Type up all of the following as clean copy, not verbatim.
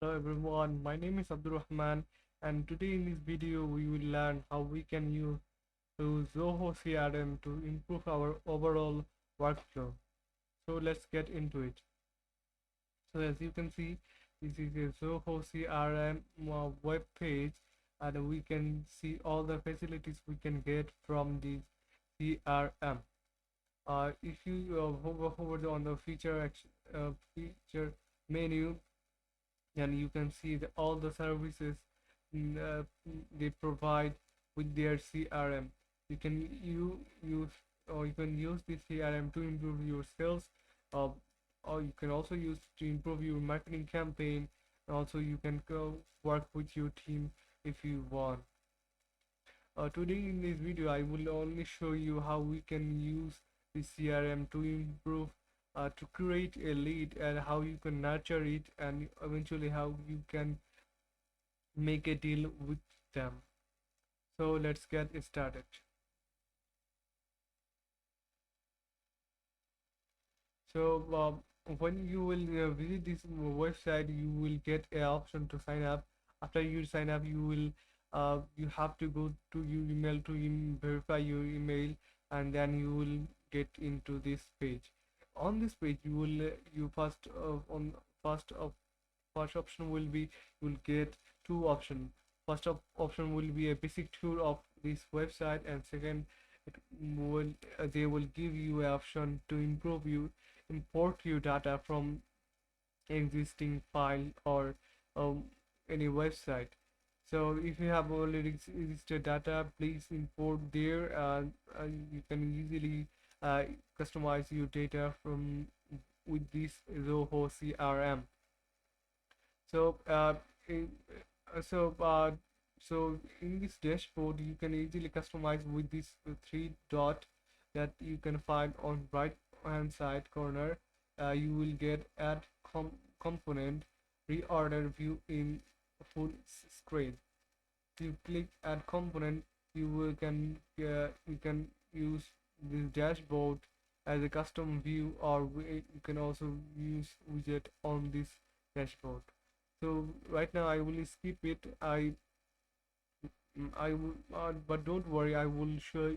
Hello everyone, my name is Abdurrahman and today in this video we will learn how we can use Zoho CRM to improve our overall workflow. So let's get into it. So as you can see, this is a Zoho CRM web page and we can see all the facilities we can get from this CRM. If you hover on the feature menu, and you can see all the services they provide with their CRM. You can use or you can use the CRM to improve your sales, uh, or you can also use to improve your marketing campaign. And also, you can go work with your team if you want. Today in this video, I will only show you how we can use the CRM to improve, to create a lead and how you can nurture it and eventually how you can make a deal with them. So let's get started. So when you will visit this website, you will get an option to sign up. After you sign up, you have to go to your email to verify your email, and then you will get into this page. On this page, you will you first on first of first option will be you will get two options. Option will be a basic tour of this website, and second, it will they will give you an option to improve you import your data from existing file or um, any website. So if you have already registered data, please import there, and you can easily customize your data from with this Zoho CRM. So in, so so in this dashboard, you can easily customize with this three dot that you can find on right hand side corner. You will get add component reorder view in full screen. If you click add component, you can use this dashboard as a custom view, or you can also use widget on this dashboard. So right now I will skip it. I will, but don't worry, I will show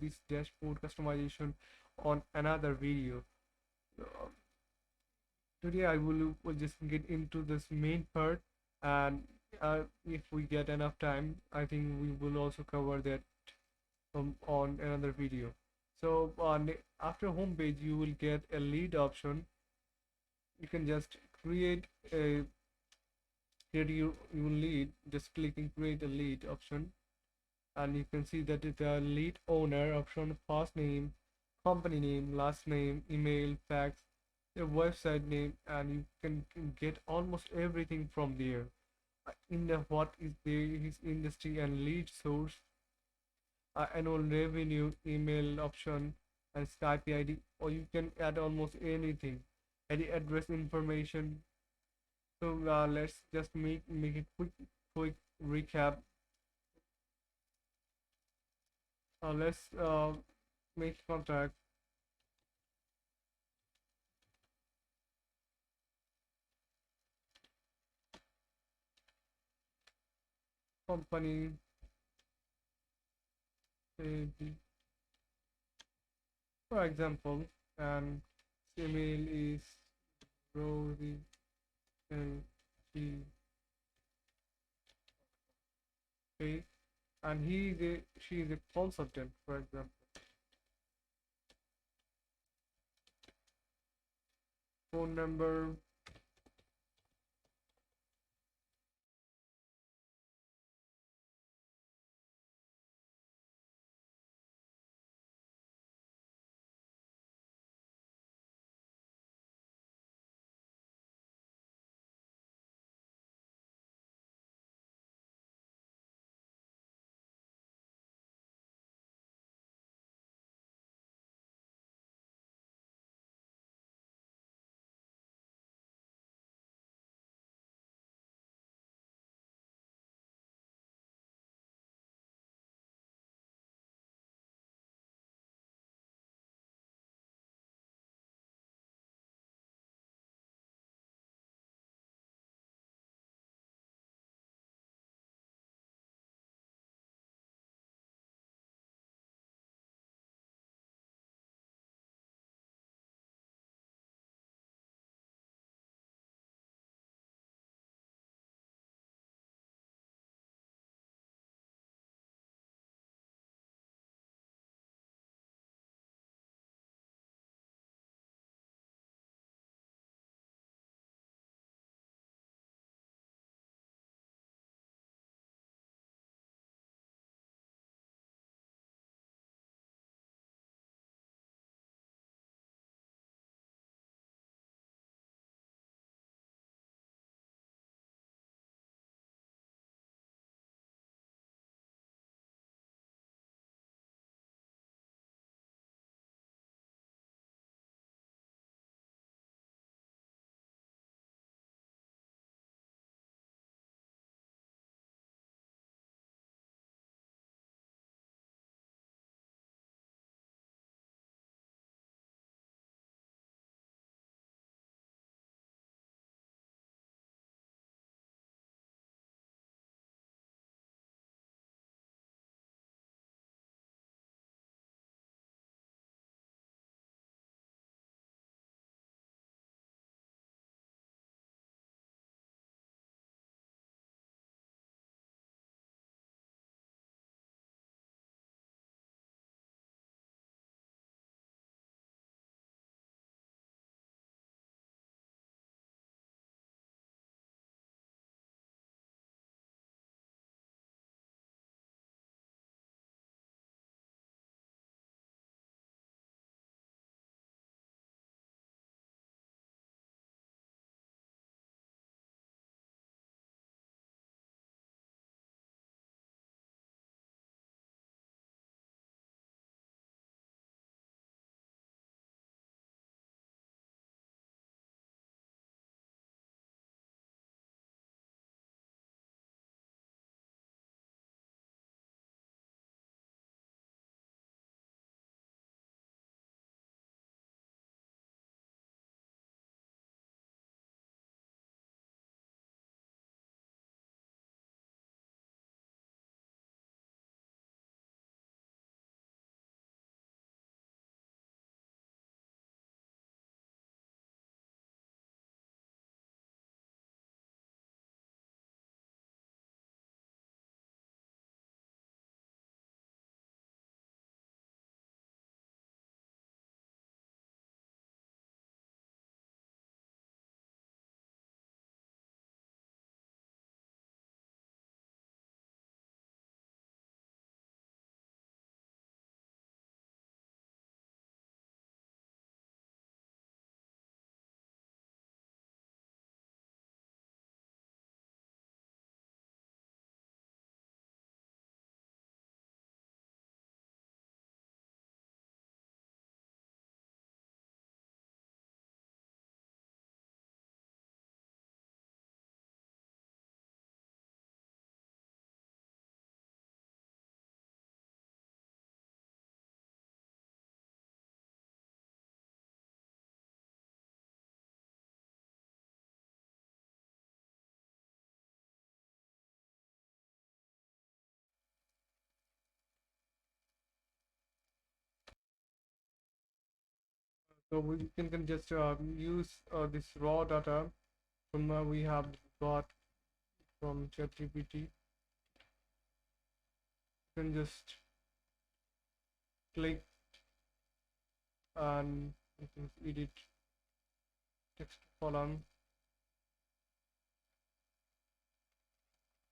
this dashboard customization on another video. Uh, Today I will just get into this main part, and if we get enough time, I think we will also cover that on another video. So after home page, you will get a lead option. You can just create a here you lead, just clicking create a lead option, and you can see that it's a lead owner option, first name, company name, last name, email, fax, their website name, and you can get almost everything from there. In the what is there, his industry and lead source, annual revenue, email option, and Skype ID, or you can add almost anything, any address information. So let's just make a quick recap. Let's make contact company, for example, and email is Rosie and and she is a consultant, for example. Phone number So we can just use this raw data from we have got from ChatGPT. You can just click and you can edit text column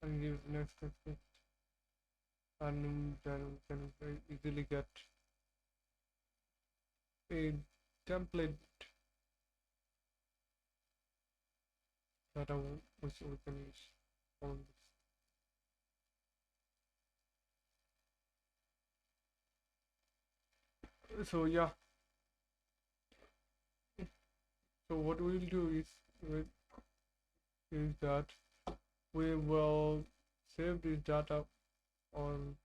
and use next text, and then we can very easily get a template data which we can use on this. So yeah, so what we will do is that we will save this data on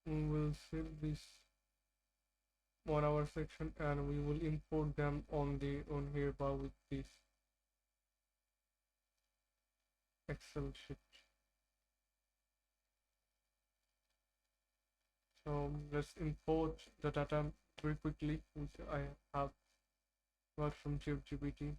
we will save this on our section and we will import them on the on here bar with this Excel sheet. So let's import the data very quickly, which I have got from ChatGPT.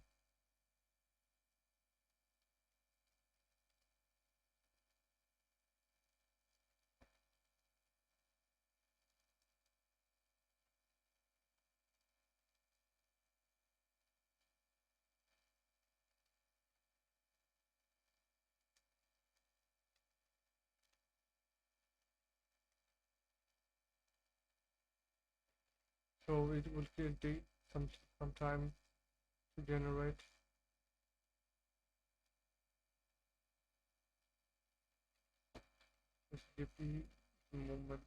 So it will take some time to generate. Just give me a moment.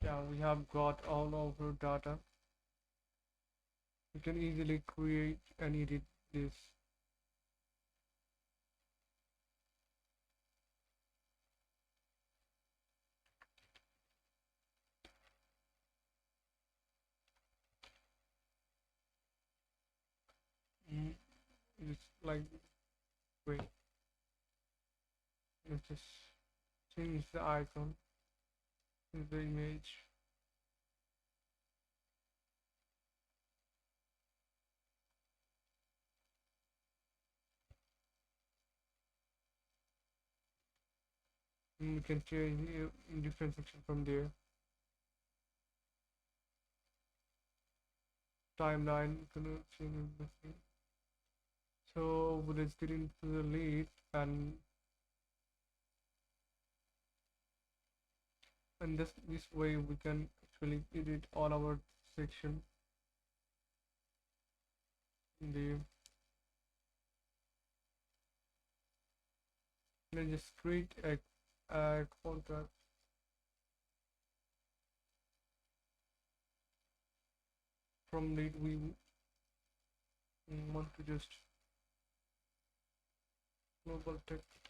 Yeah, we have got all of our data. We can easily create and edit this. Mm, it's like, wait, let's just change the icon to the image. And we can change in different section from there. Timeline, we can change everything. So let's get into the lead and this way we can actually edit all our section in the then just create a contract from lead. We want to just global text